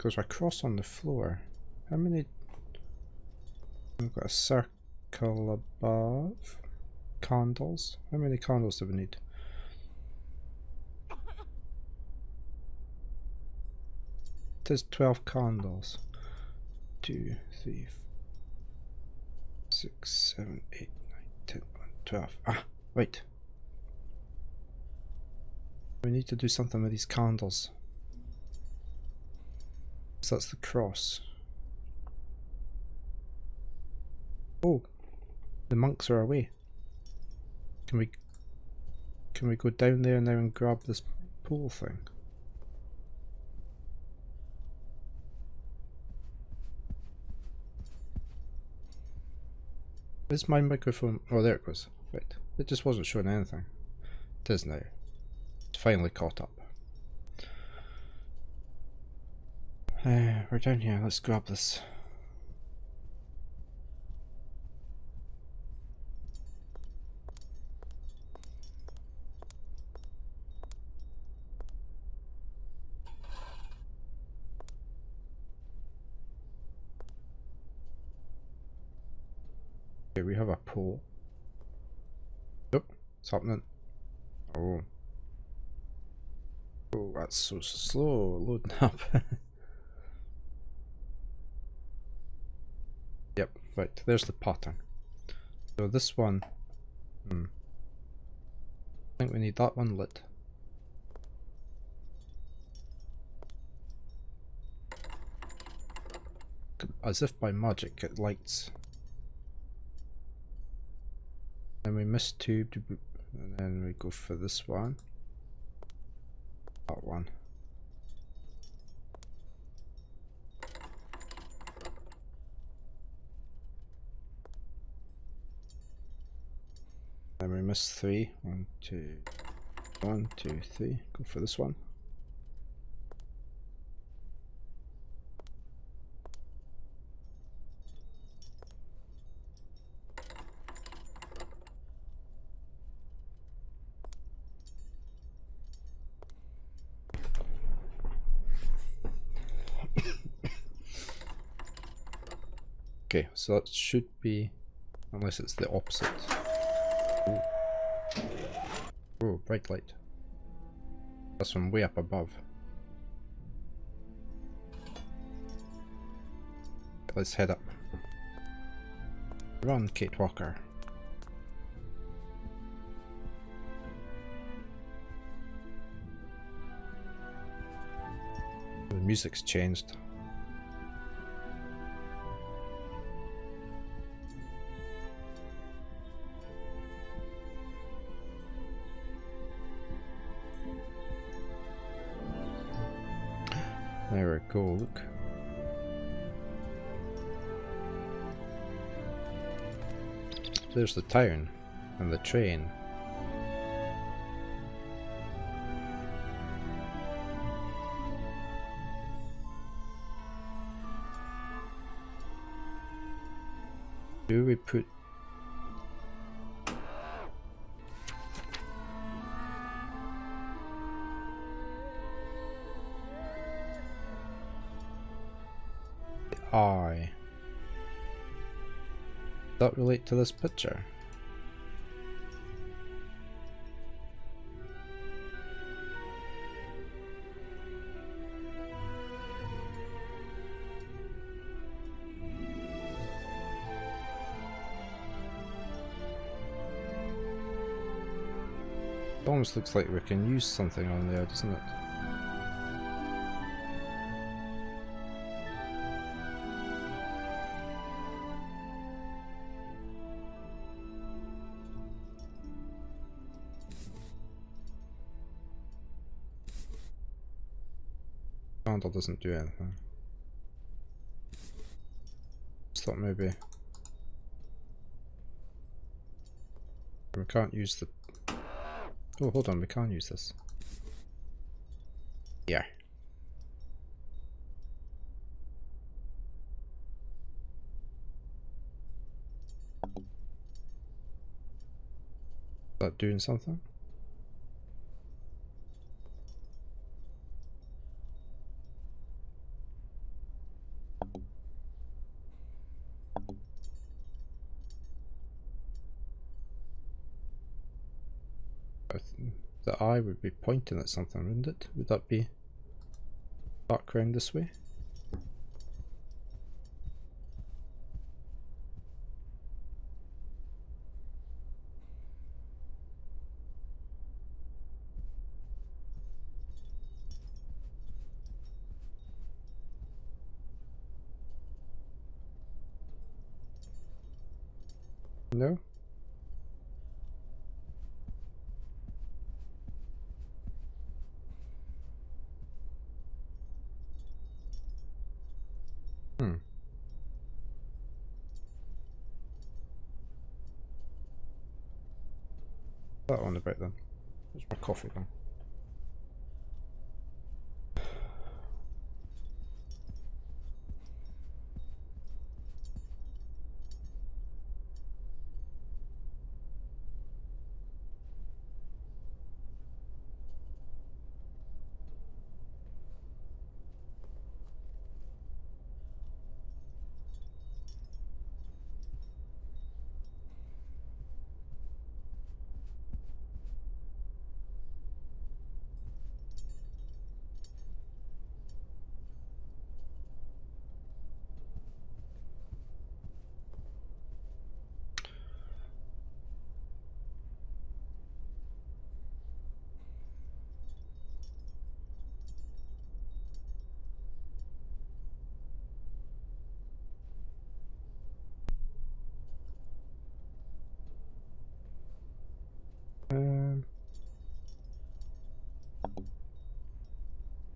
There's a cross on the floor. How many? We've got a circle above. Candles. How many candles do we need? It is 12 candles. 2, 3, 6, 7, 8, 9, 10, 11, 12. Ah, wait. We need to do something with these candles. So that's the cross. Oh, the monks are away. Can we go down there now and grab this pole thing? Is my microphone? Oh, there it goes. Right. It just wasn't showing anything. It is now. It's finally caught up. We're down here. Let's grab this. Okay, we have a pole. Oh, it's happening. Oh. Oh, that's so slow loading up. Yep, right, there's the pattern. So this one, I think we need that one lit. As if by magic it lights. Then we miss two, and then we go for this one. That one. Then we miss 3. 1, 2, 1, 2, 3. Go for this one. Okay, so that should be, unless it's the opposite. Ooh. Oh, bright light. That's from way up above. Let's head up. Run, Kate Walker. The music's changed. There we go, look. There's the town and the train. Do we put the eye? Does that relate to this picture? It almost looks like we can use something on there, doesn't it? Candle doesn't do anything. Just thought maybe we can't use the. Oh, hold on, we can use this. Yeah. Is that doing something? The eye would be pointing at something, wouldn't it? Would that be background this way? No? Hmm. That one about then. There's my coffee then.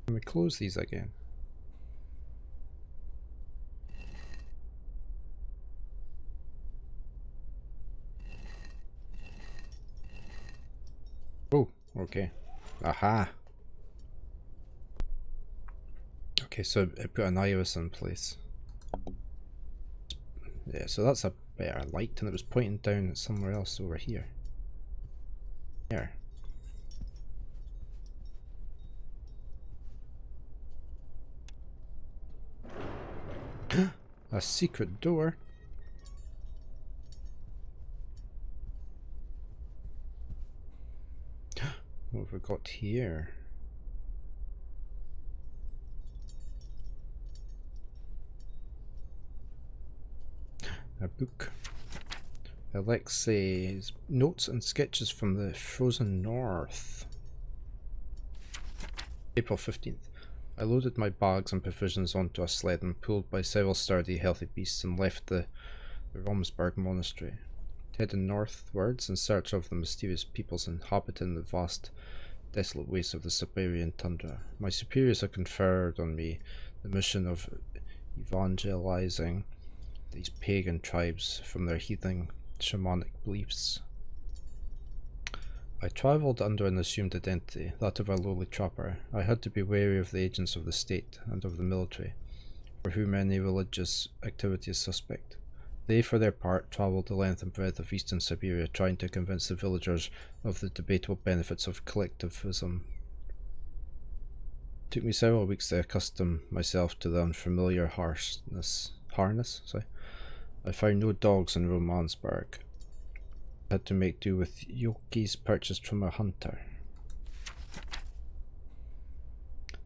Can we close these again? Oh, okay. Aha! Okay, so it put an iris in place. Yeah, so that's a better light, and it was pointing down at somewhere else over here. Here. A secret door. What have we got here? A book. Alexei's notes and sketches from the frozen north. April 15th. I loaded my bags and provisions onto a sled and pulled by several sturdy, healthy beasts and left the Romsburg monastery, heading northwards in search of the mysterious peoples inhabiting the vast, desolate wastes of the Siberian tundra. My superiors have conferred on me the mission of evangelizing these pagan tribes from their heathen shamanic beliefs. I travelled under an assumed identity, that of a lowly trapper. I had to be wary of the agents of the state and of the military, for whom any religious activity is suspect. They, for their part, travelled the length and breadth of eastern Siberia, trying to convince the villagers of the debatable benefits of collectivism. It took me several weeks to accustom myself to the unfamiliar harness. I found no dogs in Romansburg. I had to make do with yokis purchased from a hunter.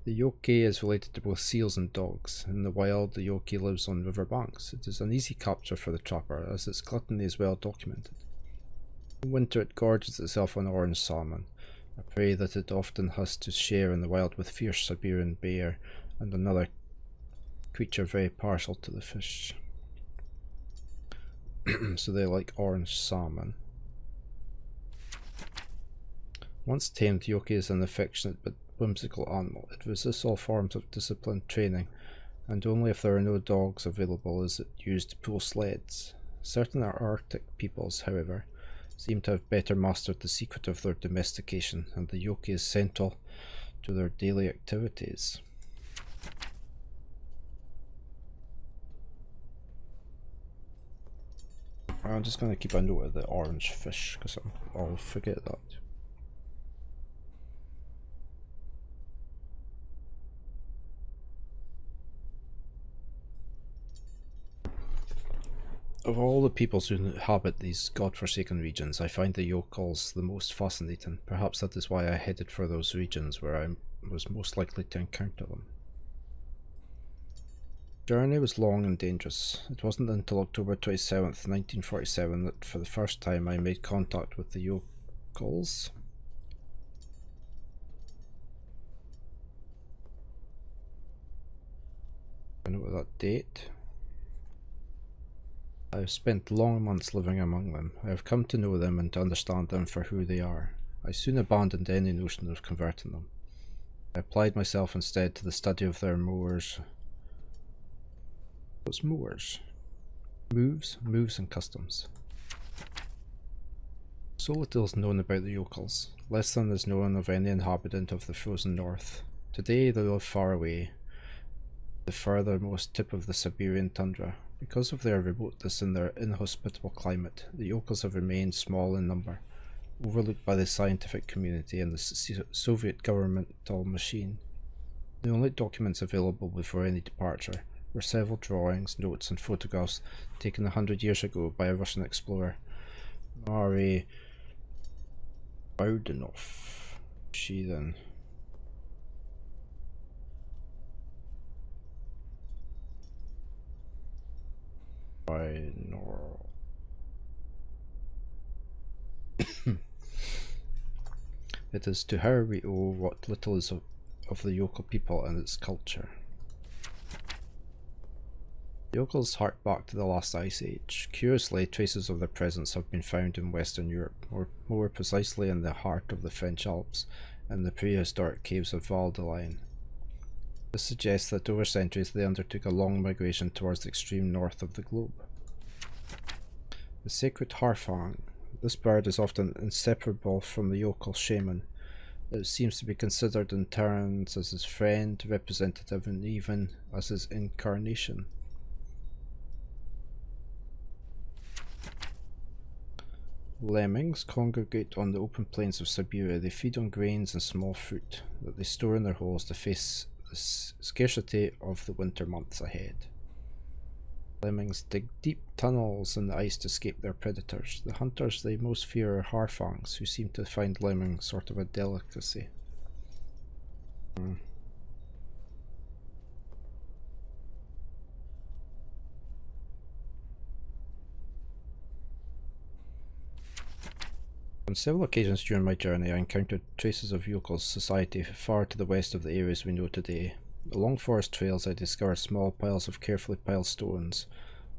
The yoki is related to both seals and dogs. In the wild, the yoki lives on river banks. It is an easy capture for the trapper, as its gluttony is well documented. In winter, it gorges itself on orange salmon, a prey that it often has to share in the wild with fierce Siberian bear and another creature very partial to the fish. So they like orange salmon. Once tamed, yoki is an affectionate but whimsical animal. It resists all forms of disciplined training, and only if there are no dogs available is it used to pull sleds. Certain Arctic peoples, however, seem to have better mastered the secret of their domestication, and the yoki is central to their daily activities. I'm just going to keep a note of the orange fish, because I'll forget that. Of all the peoples who inhabit these god-forsaken regions, I find the yokels the most fascinating. Perhaps that is why I headed for those regions where I was most likely to encounter them. The journey was long and dangerous. It wasn't until October 27th, 1947 that for the first time I made contact with the yokels. I know that date. I have spent long months living among them. I have come to know them and to understand them for who they are. I soon abandoned any notion of converting them. I applied myself instead to the study of their moves. What's moves? Moves and customs. So little is known about the yokels. Less than is known of any inhabitant of the frozen north. Today they live far away, the furthermost tip of the Siberian tundra. Because of their remoteness and their inhospitable climate, the yokels have remained small in number, overlooked by the scientific community and the Soviet governmental machine. The only documents available before any departure were several drawings, notes and photographs taken 100 years ago by a Russian explorer, Marie Baudanov. She then. Binaural. It is to her we owe what little is of the yokel people and its culture. The yokels hark back to the last ice age. Curiously, traces of their presence have been found in Western Europe, or more precisely in the heart of the French Alps and the prehistoric caves of Val d'Aline. This suggests that over centuries they undertook a long migration towards the extreme north of the globe. The sacred harfang. This bird is often inseparable from the yokel shaman. It seems to be considered in turns as his friend, representative, and even as his incarnation. Lemmings congregate on the open plains of Syberia. They feed on grains and small fruit that they store in their holes to face the scarcity of the winter months ahead. Lemmings dig deep tunnels in the ice to escape their predators. The hunters they most fear are harfangs, who seem to find lemmings sort of a delicacy. On several occasions during my journey I encountered traces of yokel society far to the west of the areas we know today. Along forest trails I discovered small piles of carefully piled stones,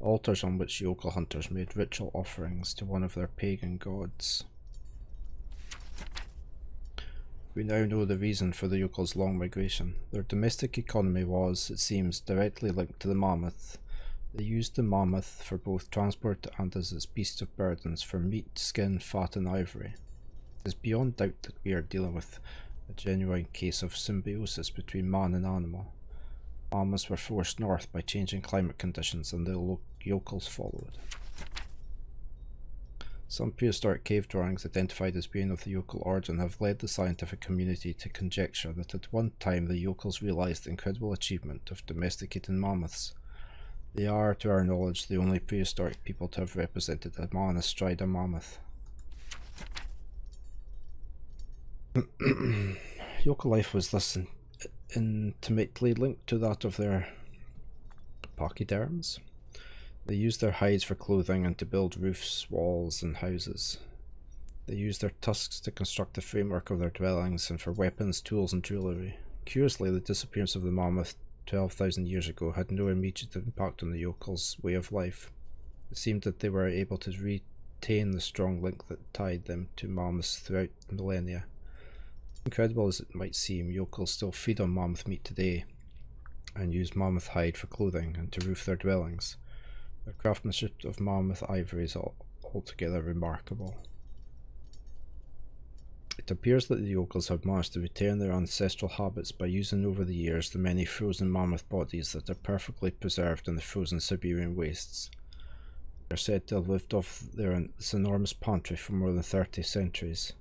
altars on which yokel hunters made ritual offerings to one of their pagan gods. We now know the reason for the yokel's long migration. Their domestic economy was, it seems, directly linked to the mammoth. They used the mammoth for both transport and as its beast of burdens for meat, skin, fat and ivory. It is beyond doubt that we are dealing with a genuine case of symbiosis between man and animal. Mammoths were forced north by changing climate conditions and the yokels followed. Some prehistoric cave drawings identified as being of the yokel origin have led the scientific community to conjecture that at one time the yokels realized the incredible achievement of domesticating mammoths. They are, to our knowledge, the only prehistoric people to have represented a man astride a mammoth. Yokel life was thus intimately linked to that of their pachyderms. They used their hides for clothing and to build roofs, walls, and houses. They used their tusks to construct the framework of their dwellings and for weapons, tools, and jewellery. Curiously, the disappearance of the mammoth 12,000 years ago had no immediate impact on the yokels' way of life. It seemed that they were able to retain the strong link that tied them to mammoths throughout millennia. Incredible as it might seem, yokels still feed on mammoth meat today and use mammoth hide for clothing and to roof their dwellings. Their craftsmanship of mammoth ivory is altogether remarkable. It appears that the yokels have managed to retain their ancestral habits by using over the years the many frozen mammoth bodies that are perfectly preserved in the frozen Siberian wastes. They are said to have lived off this enormous pantry for more than 30 centuries.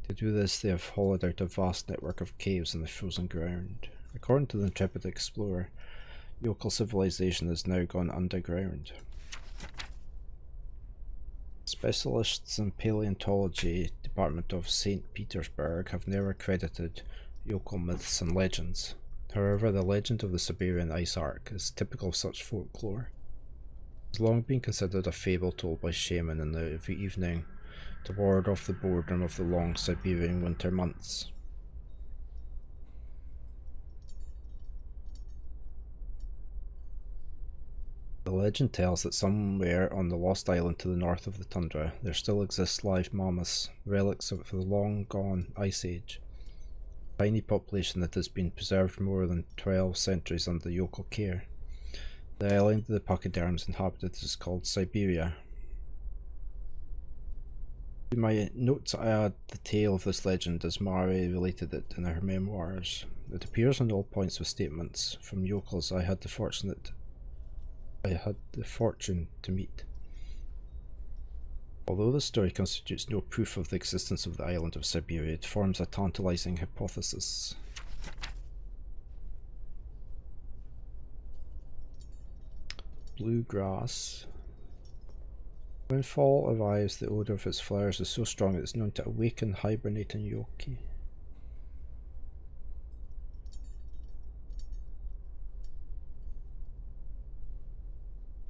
To do this, they have hollowed out a vast network of caves in the frozen ground. According to the intrepid explorer, yokel civilization has now gone underground. Specialists in paleontology department of St. Petersburg have never credited yokel myths and legends. However, the legend of the Siberian ice arc is typical of such folklore. It has long been considered a fable told by shaman in the evening to ward off the boredom of the long Siberian winter months. The legend tells that somewhere on the lost island to the north of the tundra there still exists live mammoths, relics of the long-gone ice age. A tiny population that has been preserved more than 12 centuries under yokel care. The island the pachyderms inhabited is called Syberia. In my notes I add the tale of this legend as Mari related it in her memoirs. It appears on all points with statements from yokels I had the fortune to meet. Although the story constitutes no proof of the existence of the island of Syberia, it forms a tantalizing hypothesis. Bluegrass. When fall arrives, the odour of its flowers is so strong that it is known to awaken hibernating yoki.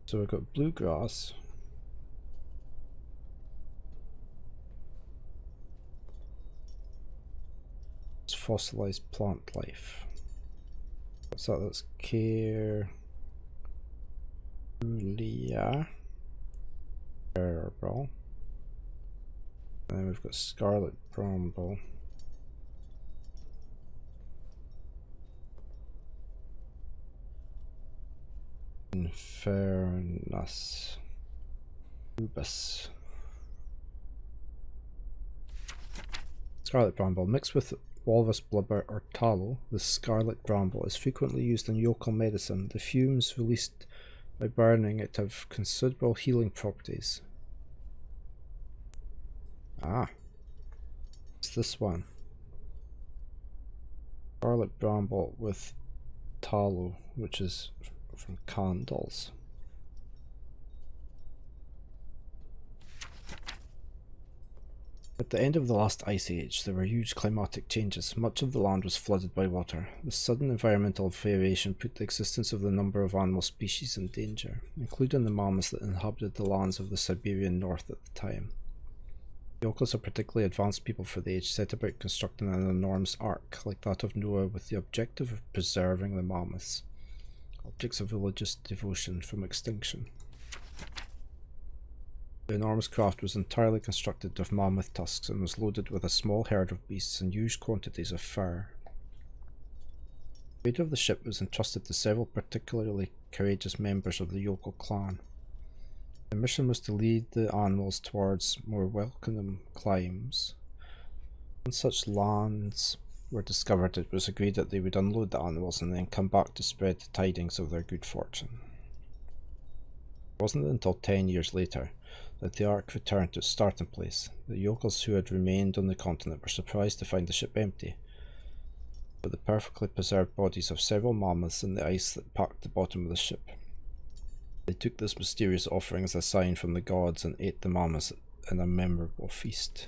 So we've got bluegrass. It's fossilized plant life. What's that? That's Caerulea. Herbal. And then we've got scarlet bramble. Infernus rubus. Scarlet bramble. Mixed with walrus blubber or tallow, the scarlet bramble is frequently used in yokel medicine. The fumes released by burning it have considerable healing properties. Ah, it's this one. Scarlet bramble with tallow, which is from candles. At the end of the last ice age, there were huge climatic changes. Much of the land was flooded by water. The sudden environmental variation put the existence of the number of animal species in danger, including the mammoths that inhabited the lands of the Siberian north at the time. The yokels are particularly advanced people for the age, set about constructing an enormous ark, like that of Noah, with the objective of preserving the mammoths, objects of religious devotion, from extinction. The enormous craft was entirely constructed of mammoth tusks and was loaded with a small herd of beasts and huge quantities of fur. The weight of the ship was entrusted to several particularly courageous members of the yokel clan. The mission was to lead the animals towards more welcome climes. When such lands were discovered, it was agreed that they would unload the animals and then come back to spread the tidings of their good fortune. It wasn't until 10 years later that the ark returned to its starting place. The yokels who had remained on the continent were surprised to find the ship empty, but the perfectly preserved bodies of several mammoths in the ice that packed the bottom of the ship. They took this mysterious offering as a sign from the gods and ate the mammoths in a memorable feast.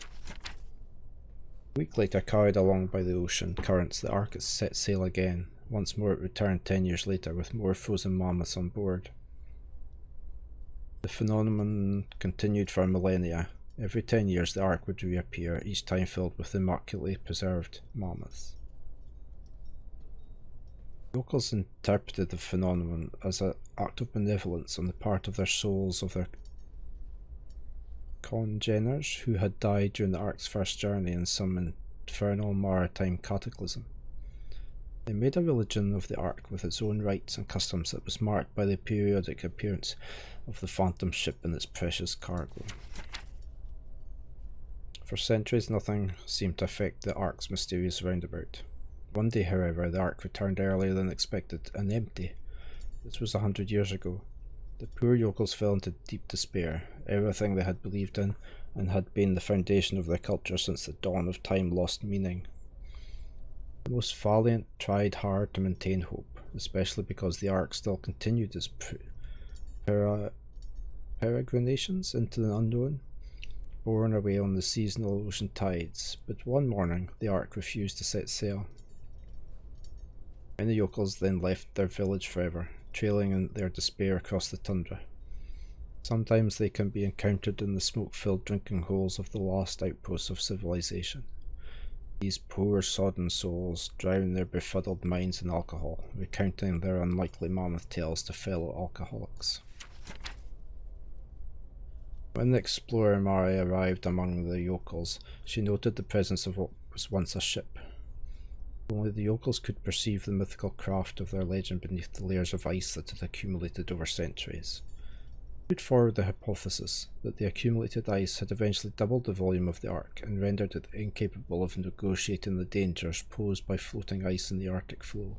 A week later, carried along by the ocean currents, the ark set sail again. Once more it returned 10 years later with more frozen mammoths on board. The phenomenon continued for millennia. Every 10 years the ark would reappear, each time filled with immaculately preserved mammoths. Yokels interpreted the phenomenon as an act of benevolence on the part of their souls of their congeners who had died during the ark's first journey in some infernal maritime cataclysm. They made a religion of the ark with its own rites and customs that was marked by the periodic appearance of the phantom ship and its precious cargo. For centuries nothing seemed to affect the ark's mysterious roundabout. One day, however, the ark returned earlier than expected and empty. This was 100 years ago. The poor yokels fell into deep despair. Everything they had believed in and had been the foundation of their culture since the dawn of time lost meaning. The most valiant tried hard to maintain hope, especially because the ark still continued its peregrinations into the unknown. borne away on the seasonal ocean tides, but one morning the Ark refused to set sail. Many yokels then left their village forever, trailing in their despair across the tundra. Sometimes they can be encountered in the smoke-filled drinking holes of the last outposts of civilization. These poor sodden souls drown their befuddled minds in alcohol, recounting their unlikely mammoth tales to fellow alcoholics. When the explorer Mari arrived among the yokels, she noted the presence of what was once a ship. Only the yokels could perceive the mythical craft of their legend beneath the layers of ice that had accumulated over centuries. Put forward the hypothesis that the accumulated ice had eventually doubled the volume of the Ark and rendered it incapable of negotiating the dangers posed by floating ice in the Arctic floe.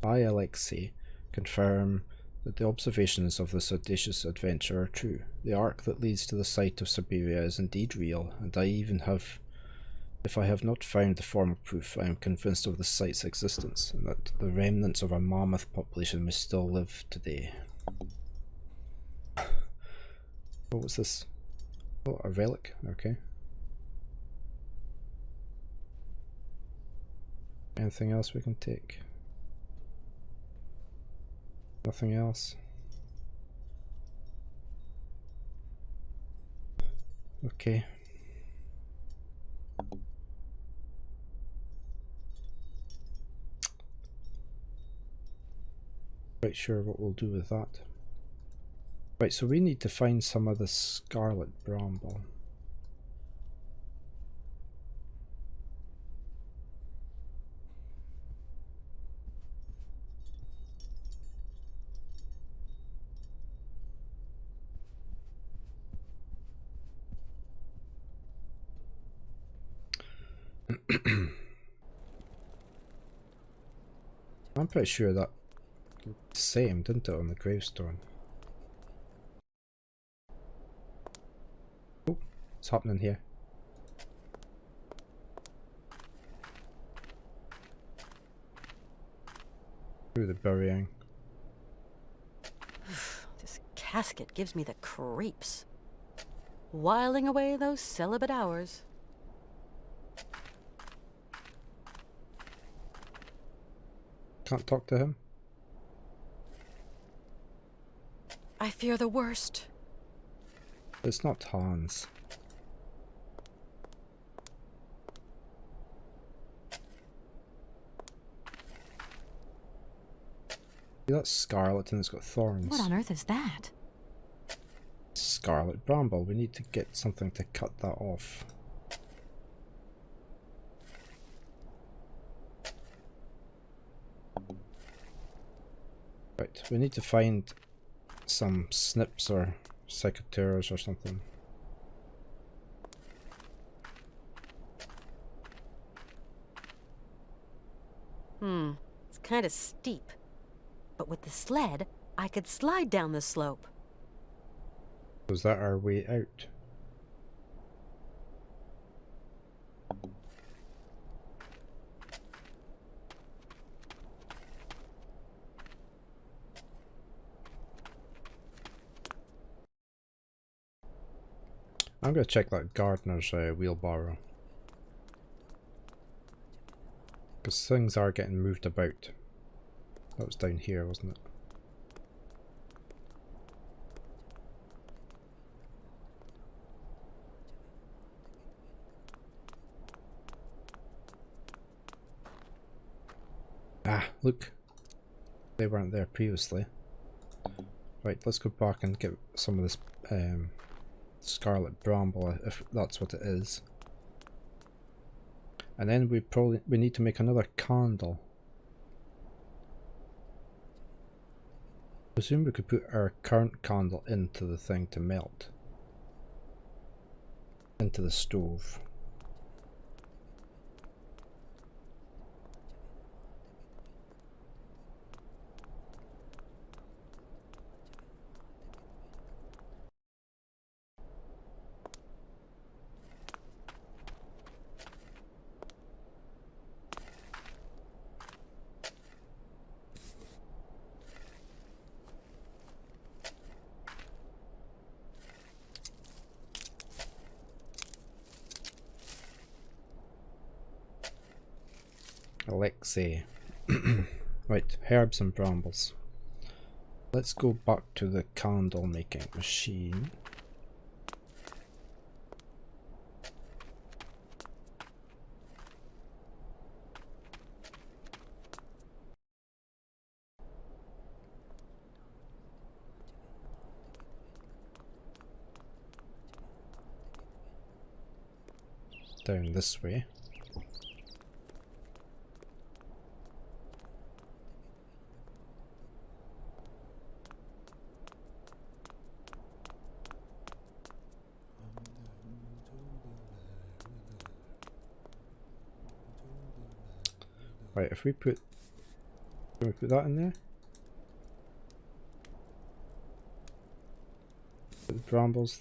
I, Alexei, confirm that the observations of this audacious adventure are true. The Ark that leads to the site of Syberia is indeed real, and if I have not found the formal proof, I am convinced of the site's existence, and that the remnants of a mammoth population may still live today. What was this? Oh, a relic, okay. Anything else we can take? Nothing else? Okay. Quite sure what we'll do with that. Right, so we need to find some of the scarlet bramble. I'm pretty sure that looked the same, didn't it, on the gravestone? Oh, what's happening here? Through the burying. This casket gives me the creeps. Whiling away those celibate hours. Can't talk to him? I fear the worst. It's not Hans. See, that's scarlet and it's got thorns. What on earth is that? Scarlet bramble. We need to get something to cut that off. Right, we need to find some snips or secateurs or something. It's kind of steep. But with the sled, I could slide down the slope. Was that our way out? I'm going to check that gardener's wheelbarrow. Because things are getting moved about. That was down here, wasn't it? Ah, look. They weren't there previously. Right, let's go back and get some of this scarlet bramble, if that's what it is. And then we need to make another candle. I presume we could put our current candle into the thing to melt. Into the stove. Alexei. Right, herbs and brambles. Let's go back to the candle making machine. Down this way. Right, if we put, can we put that in there? Put the brambles.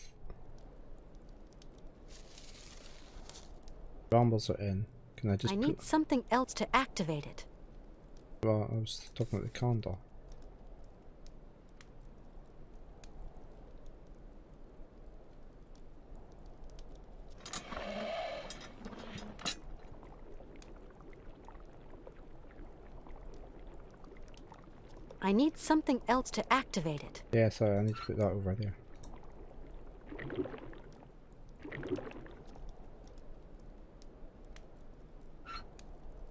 Brambles are in. Can I just I put? need something else to activate it. Well, I was talking about the candle. I need something else to activate it. Yeah, sorry, I need to put that over there.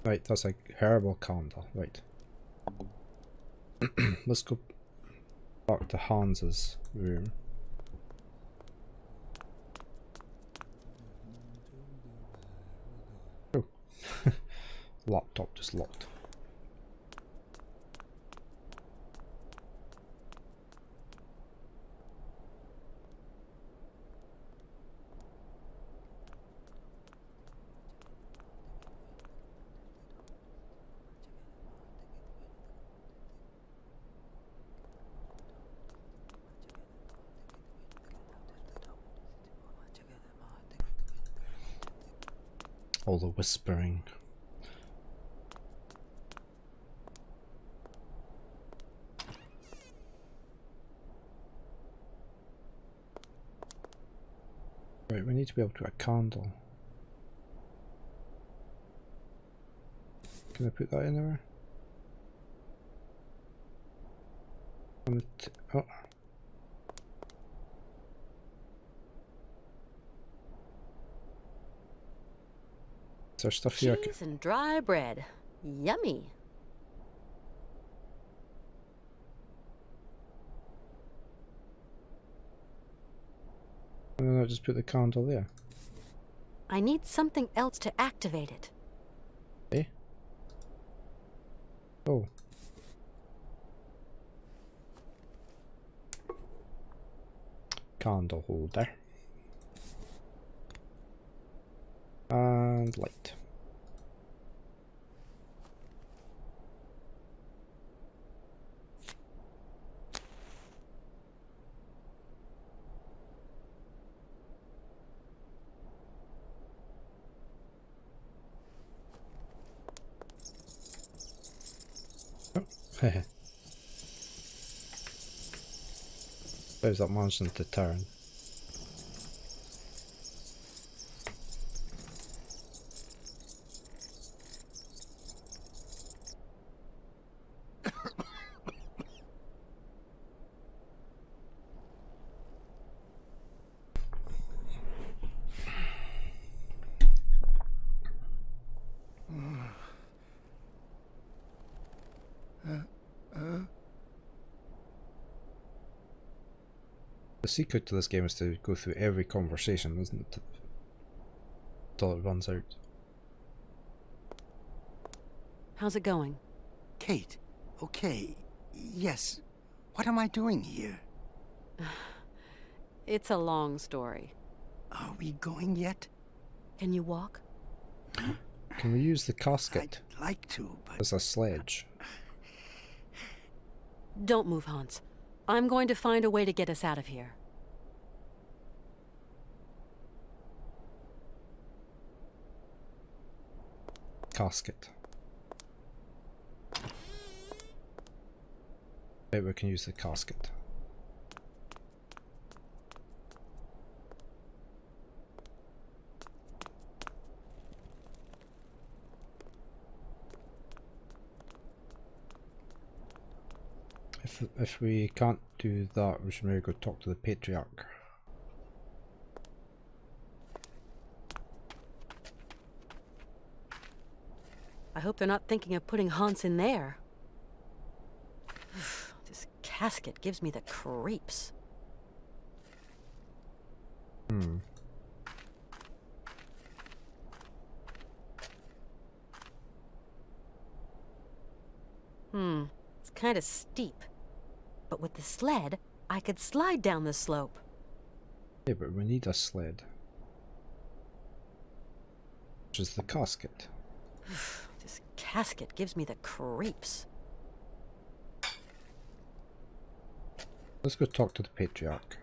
Right, that's a herbal candle. Right. Let's go back to Hans's room. Oh. Laptop just locked. All the whispering. Right, we need to be able to put a candle. Can I put that in there? Oh. Is there stuff here? Cheese and dry bread. Yummy. And then I just put the candle there. I need something else to activate it. Eh? Oh. Candle holder. And light. Oh. There's that mansion to turn. The secret to this game is to go through every conversation, isn't it? Until it runs out. How's it going? Kate, okay, yes. What am I doing here? It's a long story. Are we going yet? Can you walk? Can we use the casket I'd like to, but... as a sledge? Don't move, Hans. I'm going to find a way to get us out of here. Casket. Maybe we can use the casket. If we can't do that, we should maybe go talk to the patriarch. I hope they're not thinking of putting Hans in there. This casket gives me the creeps. It's kind of steep. But with the sled, I could slide down the slope. Yeah, but we need a sled. Which is the casket. This casket gives me the creeps. Let's go talk to the patriarch.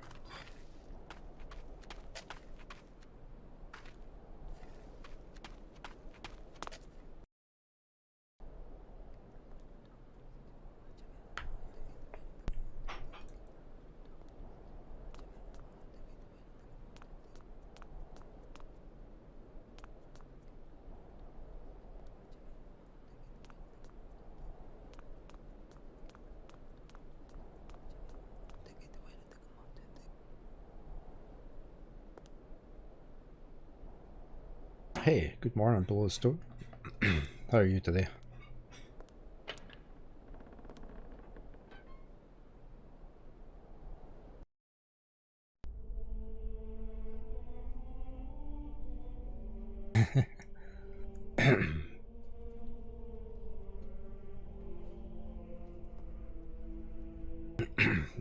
Hey, good morning, below the stone. How are you today?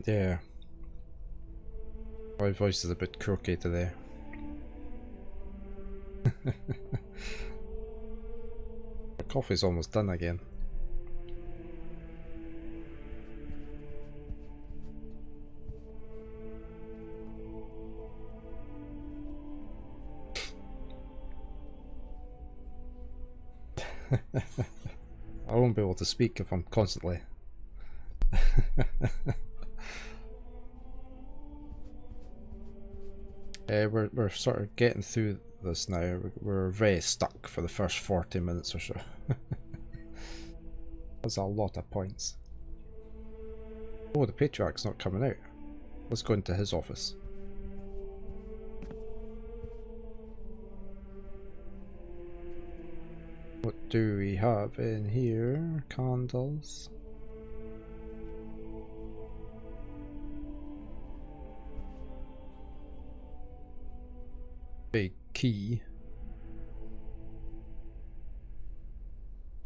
Yeah. My voice is a bit croaky today. My coffee's almost done again. I won't be able to speak if I'm constantly. We're sort of getting through this now. We're very stuck for the first 40 minutes or so. That's a lot of points. Oh, the patriarch's not coming out. Let's go into his office. What do we have in here? Candles. Big key.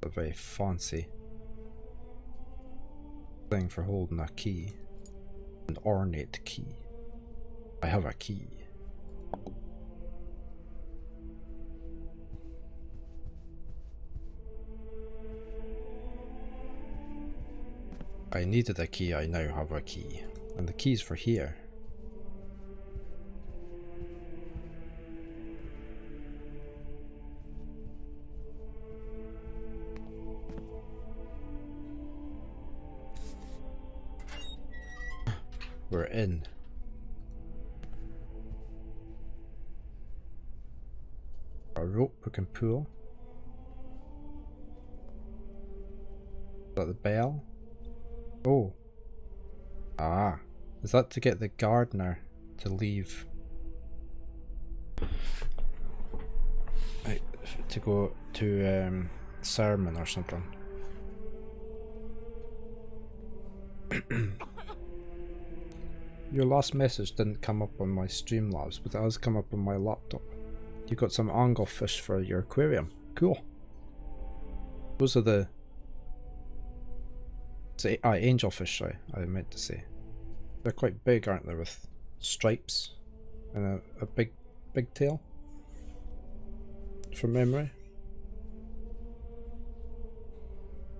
A very fancy thing for holding a key. An ornate key. I have a key. I needed a key, I now have a key. And the key's for here. We're in. A rope we can pull. Is that the bell? Oh. Ah. Is that to get the gardener to leave? To go to sermon or something. Your last message didn't come up on my Streamlabs, but it has come up on my laptop. You got some anglefish for your aquarium. Cool. Those are the angelfish, I meant to say. They're quite big, aren't they, with stripes and a big tail? From memory.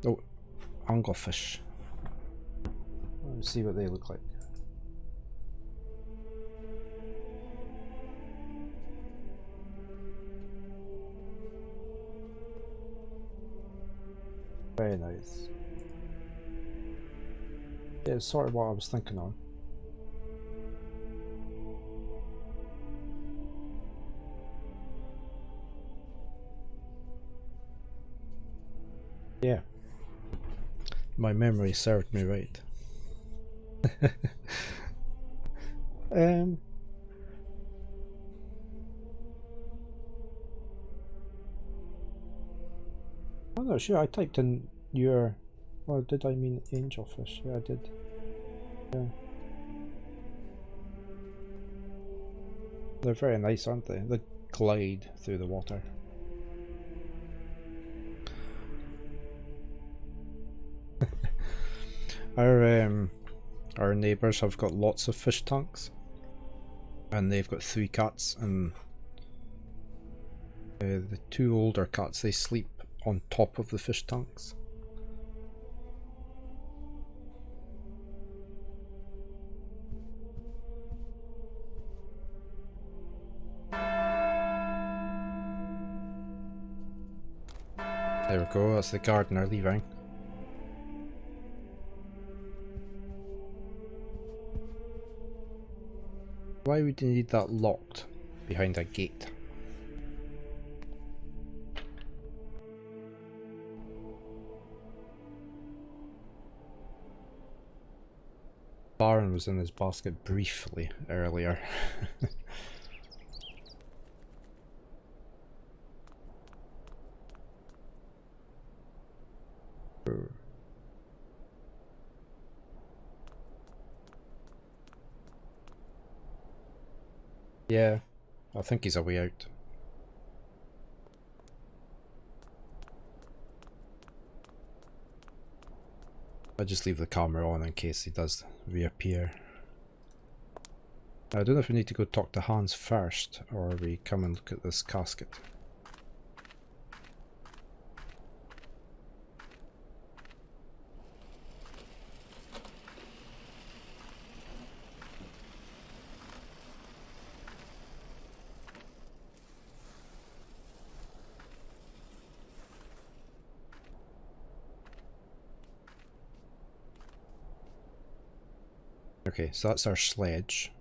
Oh, anglefish. Let's see what they look like. Very nice. Yeah, it's sort of what I was thinking on. Yeah. My memory served me right. um, I'm not sure. I typed in your, or did I mean angelfish? Yeah, I did. Yeah. They're very nice, aren't they? They glide through the water. Our neighbours have got lots of fish tanks, and they've got 3 cats, and the 2 older cats, they sleep on top of the fish tanks. There we go, that's the gardener leaving. Why would you need that locked behind a gate? Baron was in his basket briefly earlier. Yeah, I think he's a way out. I just leave the camera on in case he does reappear. I don't know if we need to go talk to Hans first, or we come and look at this casket. Okay, so that's our sledge.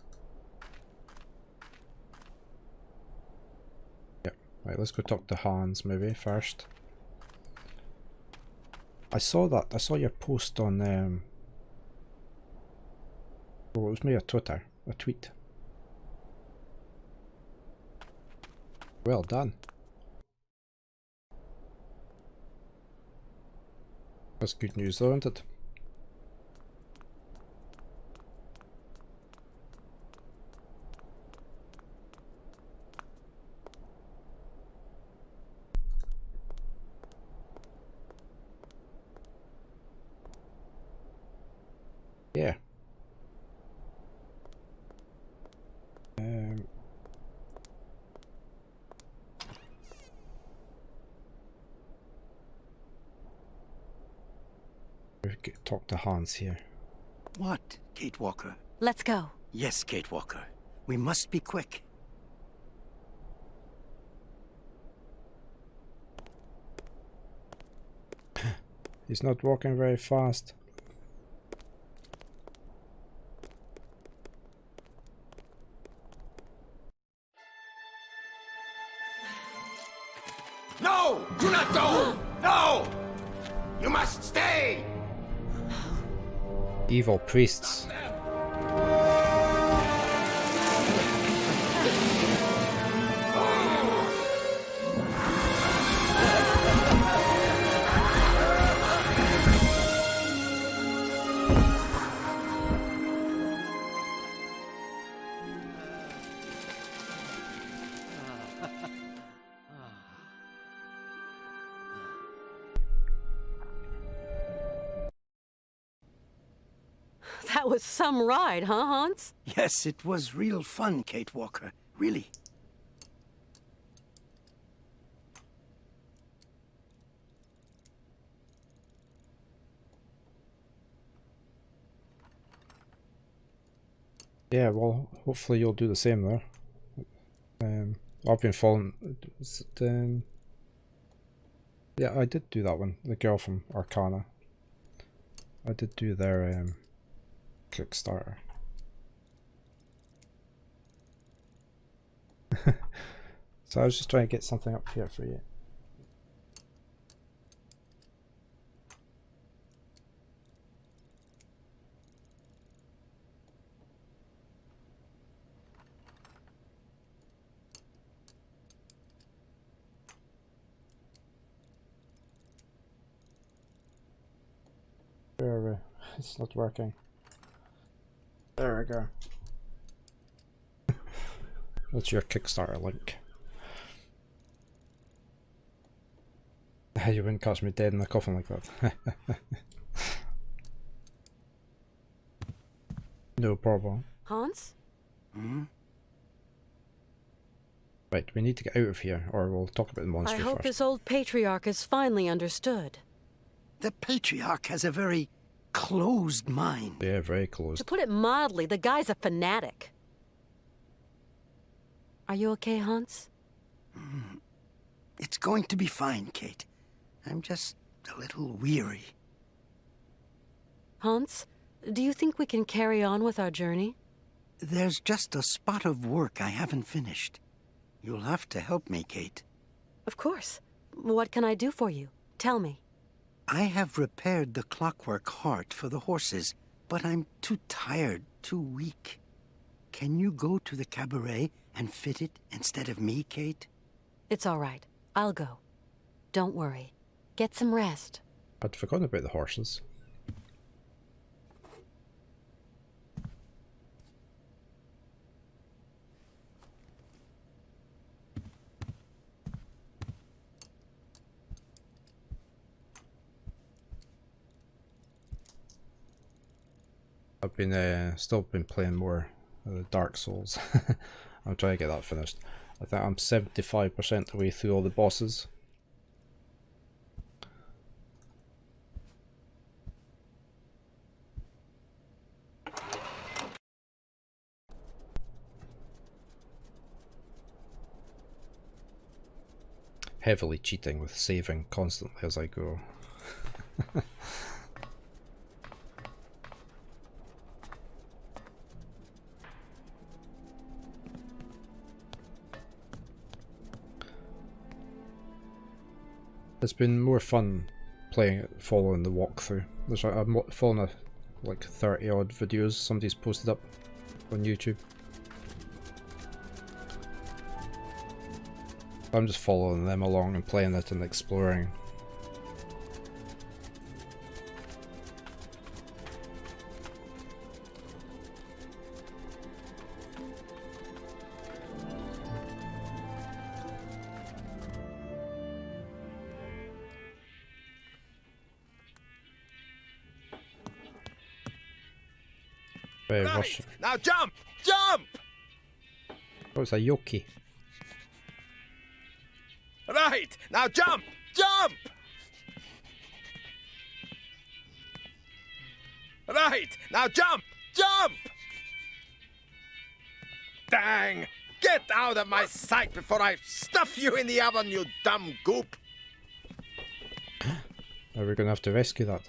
Yep, right, let's go talk to Hans maybe first. I saw your post on, oh, it was maybe a tweet. Well done. That's good news though, isn't it? Yeah. Talk to Hans here. What, Kate Walker? Let's go. Yes, Kate Walker. We must be quick. He's not walking very fast. No! Do not go! No! You must stay! Evil priests. That was some ride, huh, Hans? Yes, it was real fun, Kate Walker. Really. Yeah, well, hopefully you'll do the same there. I've been following. Yeah, I did do that one. The girl from Arcana. I did do their Kickstarter. So I was just trying to get something up here for you. It's not working. There we go. That's your Kickstarter link. You wouldn't catch me dead in a coffin like that. No problem. Hans? Hmm? Right, we need to get out of here, or we'll talk about the monster I hope first. this old patriarch is finally understood. The patriarch has a very closed mind. Yeah, very close. To put it mildly, the guy's a fanatic. Are you okay, Hans? It's going to be fine, Kate. I'm just a little weary. Hans, do you think we can carry on with our journey? There's just a spot of work I haven't finished. You'll have to help me, Kate. Of course. What can I do for you? Tell me. I have repaired the clockwork heart for the horses, but I'm too tired, too weak. Can you go to the cabaret and fit it instead of me, Kate? It's all right. I'll go. Don't worry. Get some rest. I'd forgotten about the horses. I've been still been playing more Dark Souls. I'm trying to get that finished. I think I'm 75% the way through all the bosses. Heavily cheating with saving constantly as I go. It's been more fun playing it, following the walkthrough. There's I'm following like 30 odd videos somebody's posted up on YouTube. I'm just following them along and playing it and exploring. Very Right, rushing. now jump! Jump! Oh, it's a yoki. Right, now jump! Jump! Right, now jump! Jump! Dang! Get out of my sight before I stuff you in the oven, you dumb goop! Are we gonna have to rescue that?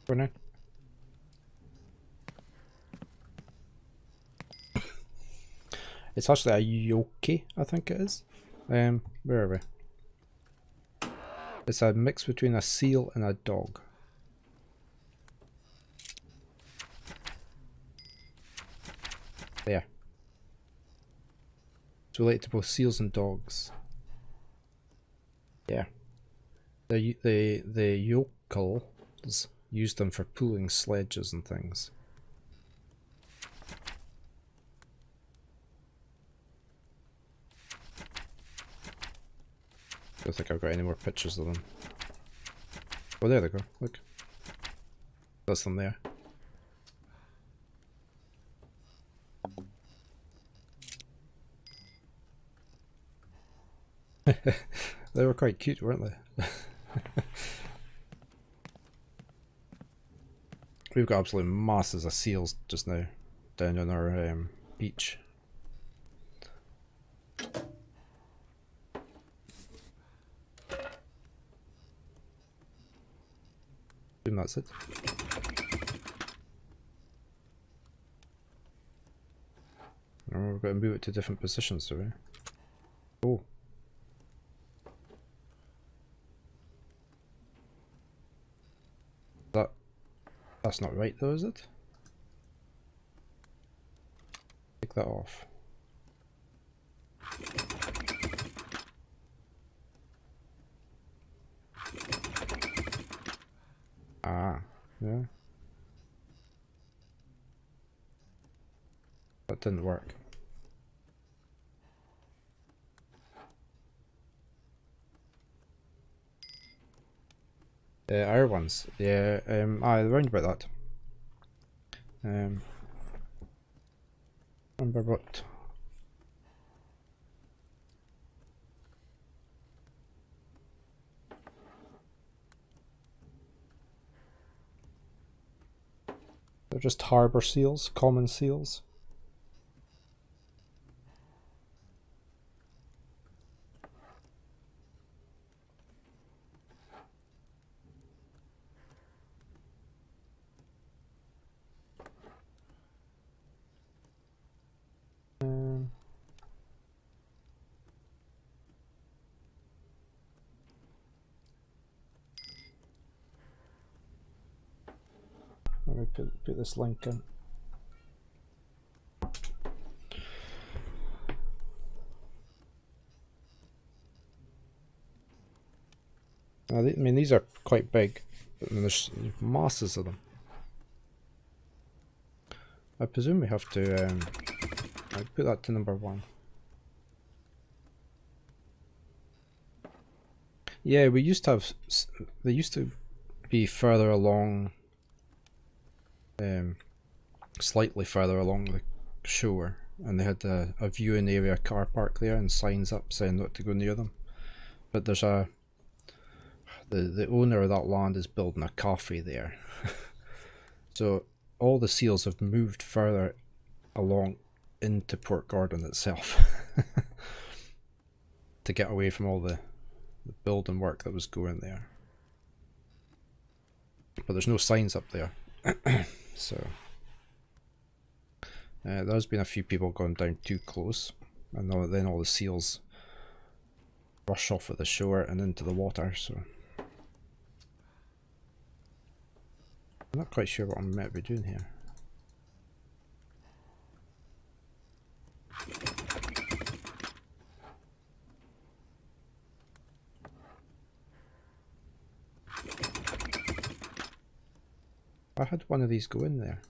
For now. It's actually a yoki, I think it is. Where are we? It's a mix between a seal and a dog. There. It's related to both seals and dogs. Yeah. The yokels used them for pulling sledges and things. I don't think I've got any more pictures of them. Oh, there they go. Look. That's them there. They were quite cute, weren't they? We've got absolute masses of seals just now down on our beach. And that's it. Oh, we've got to move it to different positions, do we? Oh. That's not right though, is it? Take that off. Ah, yeah. That didn't work. Our ones, yeah. Round about that. Remember what? They're just harbour seals, common seals. Let me put this link in. I mean, these are quite big, but there's masses of them. I presume we have to I'll put that to number 1. Yeah, we used to have, they used to be further along, slightly further along the shore, and they had a viewing area car park there and signs up saying not to go near them. But there's the owner of that land is building a cafe there. So all the seals have moved further along into Port Gordon itself to get away from all the building work that was going there. But there's no signs up there. So there's been a few people going down too close, and then all the seals rush off at the shore and into the water. So I'm not quite sure what I'm meant to be doing here. I had one of these go in there.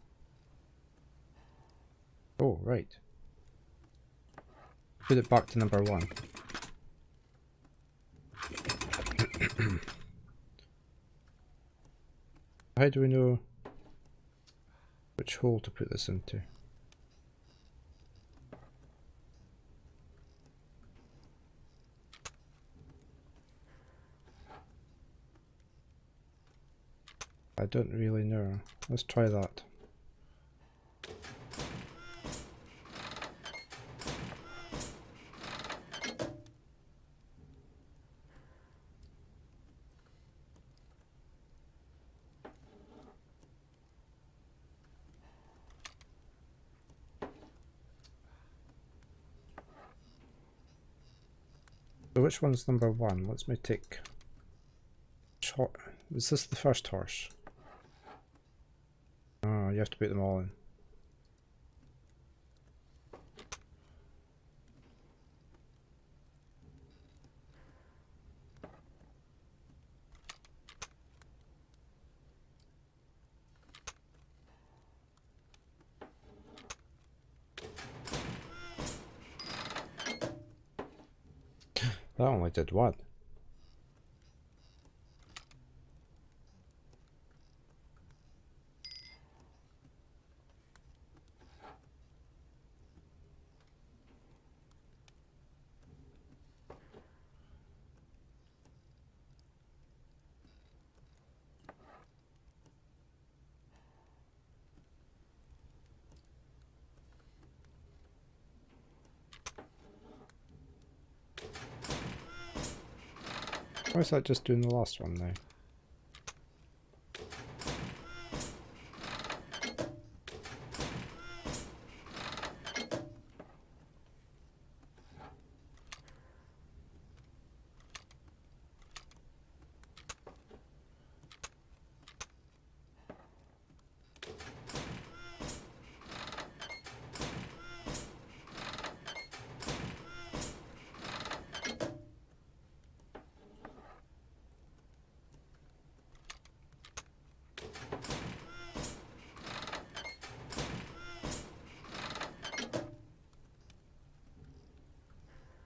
Oh, right. Put it back to number 1. How do we know which hole to put this into? I don't really know. Let's try that. So which one's number 1? Let's me take... Is this the first horse? Oh, you have to put them all in. That only did one. Why is that just doing the last one now?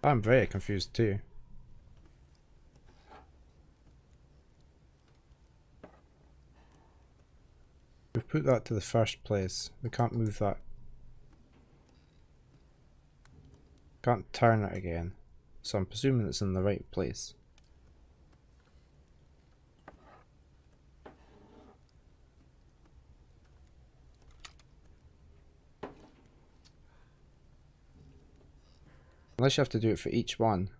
I'm very confused too. We've put that to the first place. We can't move that. Can't turn it again. So I'm presuming it's in the right place. Unless you have to do it for each one.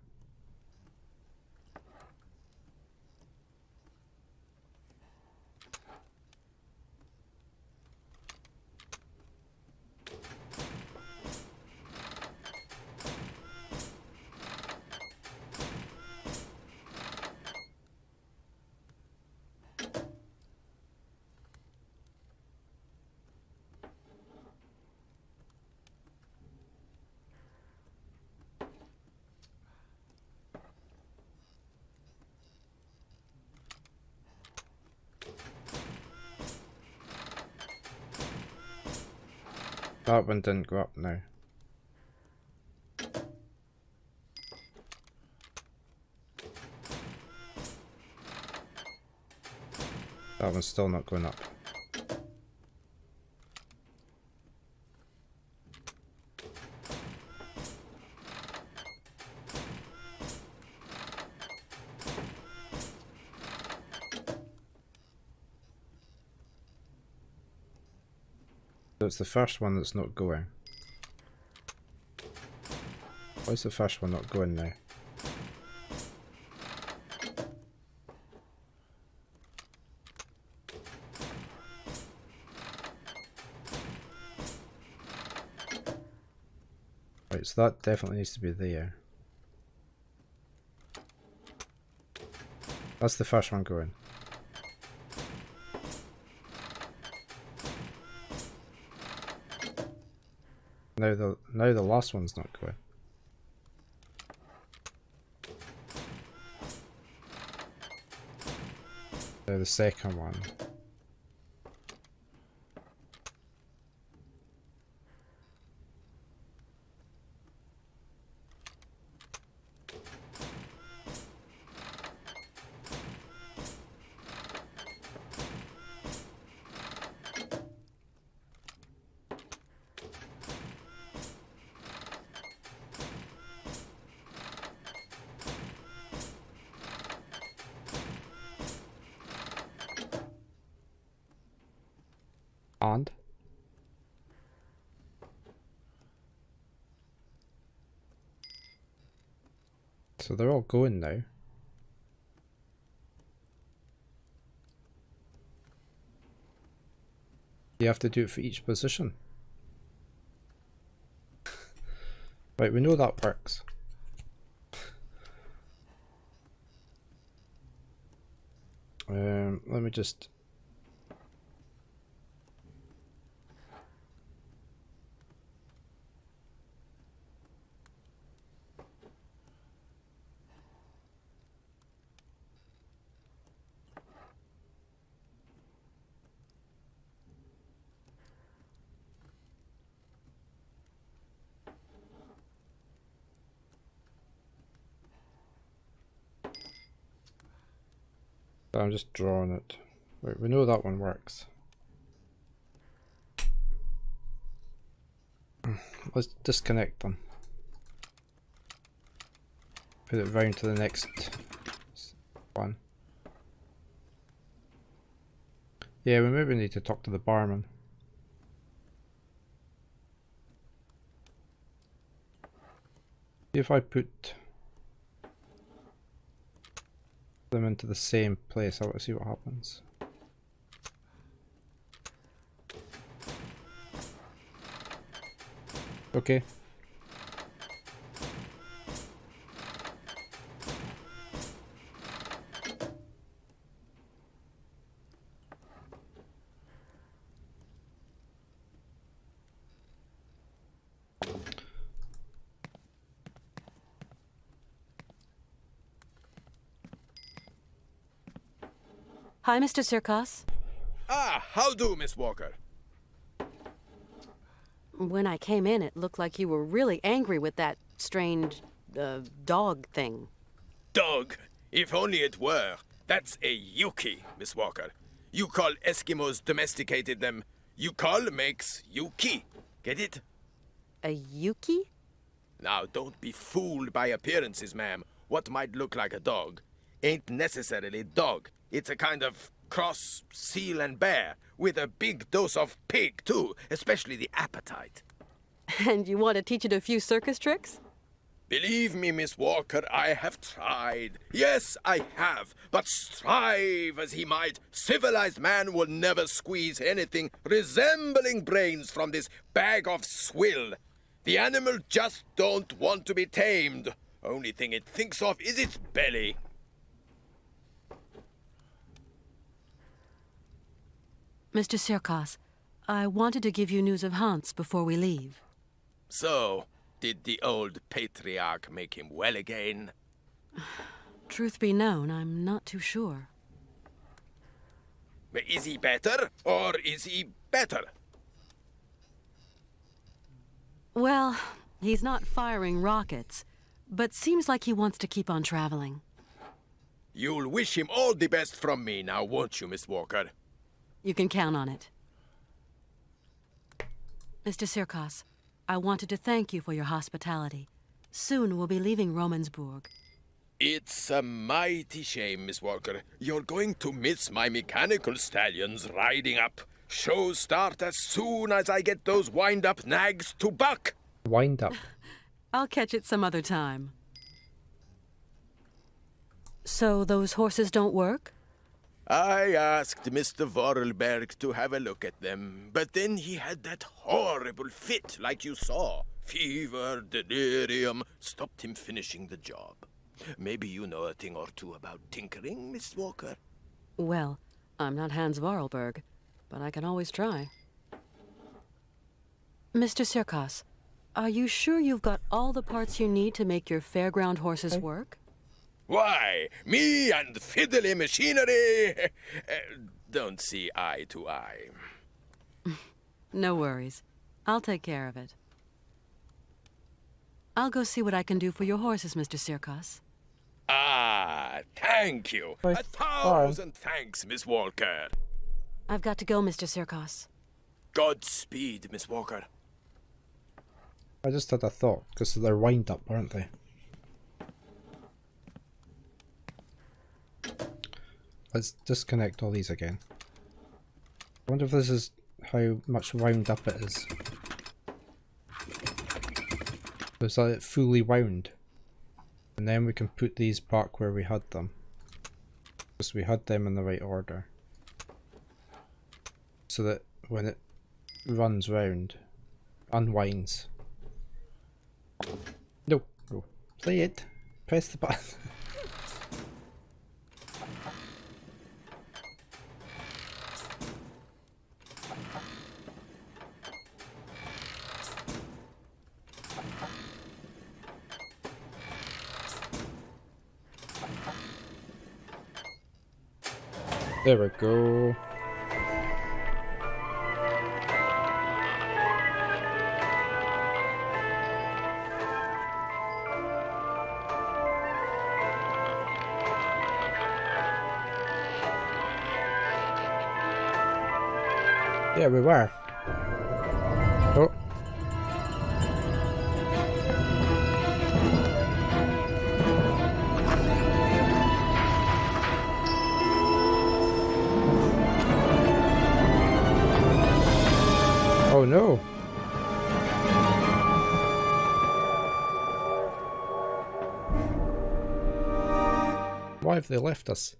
That one didn't go up now. That one's still not going up. So it's the first one that's not going. Why is the first one not going now? Right, so that definitely needs to be there. That's the first one going. Now the last one's not going. Now the second one. And so they're all going now. You have to do it for each position. Right, we know that works. Let me just I'm just drawing it. Right, we know that one works. Let's disconnect them. Put it round to the next one. Yeah, we maybe need to talk to the barman. See if I put them into the same place, I want to see what happens. Okay. Hi, Mr. Sirkos. Ah, how do, Miss Walker? When I came in, it looked like you were really angry with that strange dog thing. Dog? If only it were. That's a Yuki, Miss Walker. You call Eskimos domesticated them. Yukol makes Yuki. Get it? A Yuki? Now, don't be fooled by appearances, ma'am. What might look like a dog ain't necessarily dog. It's a kind of cross seal and bear, with a big dose of pig, too, especially the appetite. And you want to teach it a few circus tricks? Believe me, Miss Walker, I have tried. Yes, I have. But strive as he might, civilized man will never squeeze anything resembling brains from this bag of swill. The animal just don't want to be tamed. Only thing it thinks of is its belly. Mr. Sirkos, I wanted to give you news of Hans before we leave. So, did the old patriarch make him well again? Truth be known, I'm not too sure. Is he better, or is he better? Well, he's not firing rockets, but seems like he wants to keep on traveling. You'll wish him all the best from me now, won't you, Miss Walker? You can count on it. Mr. Sirkos, I wanted to thank you for your hospitality. Soon we'll be leaving Romansburg. It's a mighty shame, Miss Walker. You're going to miss my mechanical stallions riding up. Shows start as soon as I get those wind-up nags to buck. Wind up. I'll catch it some other time. So those horses don't work? I asked Mr. Vorarlberg to have a look at them, but then he had that horrible fit like you saw. Fever, delirium, stopped him finishing the job. Maybe you know a thing or two about tinkering, Miss Walker? Well, I'm not Hans Vorarlberg, but I can always try. Mr. Sirkos, are you sure you've got all the parts you need to make your fairground horses work? Why, me and fiddly machinery don't see eye to eye. No worries. I'll take care of it. I'll go see what I can do for your horses, Mr. Sirkos. Ah, thank you. Bye. 1,000 thanks, Miss Walker. I've got to go, Mr. Sirkos. Godspeed, Miss Walker. I just had a thought, because they're wind up, aren't they? Let's disconnect all these again. I wonder if this is how much wound up it is. Is that it fully wound? And then we can put these back where we had them. Because we had them in the right order. So that when it runs round, unwinds. No, no. Play it. Press the button. There we go. Yeah, we were. Oh. Oh no. Why have they left us?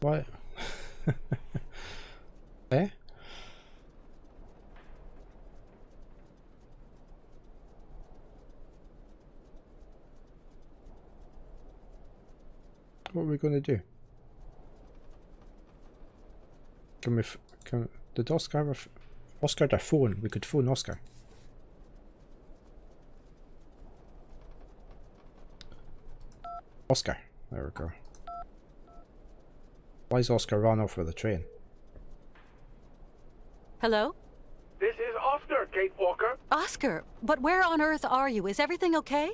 What? Eh? What are we going to do? Can we? Did Oscar have Oscar their phone? We could phone Oscar. Oscar. There we go. Why is Oscar run off with the train? Hello? This is Oscar, Kate Walker. Oscar, but where on earth are you? Is everything okay?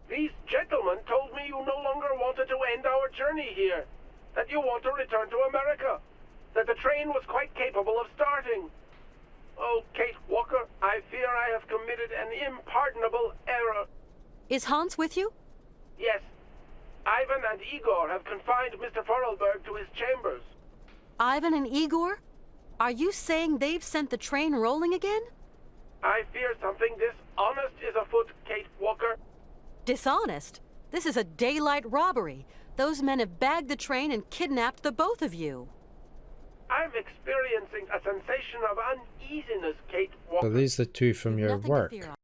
These gentlemen told me you no longer wanted to end our journey here, that you want to return to America, that the train was quite capable of starting. Oh, Kate Walker, I fear I have committed an impardonable error. Is Hans with you? Yes, Ivan and Igor have confined Mr. Forelberg to his chambers. Ivan and Igor? Are you saying they've sent the train rolling again? I fear something dishonest is afoot, Kate Walker. Dishonest? This is a daylight robbery. Those men have bagged the train and kidnapped the both of you. I'm experiencing a sensation of uneasiness, Kate Walker. So these are the two from You've your nothing to work. fear,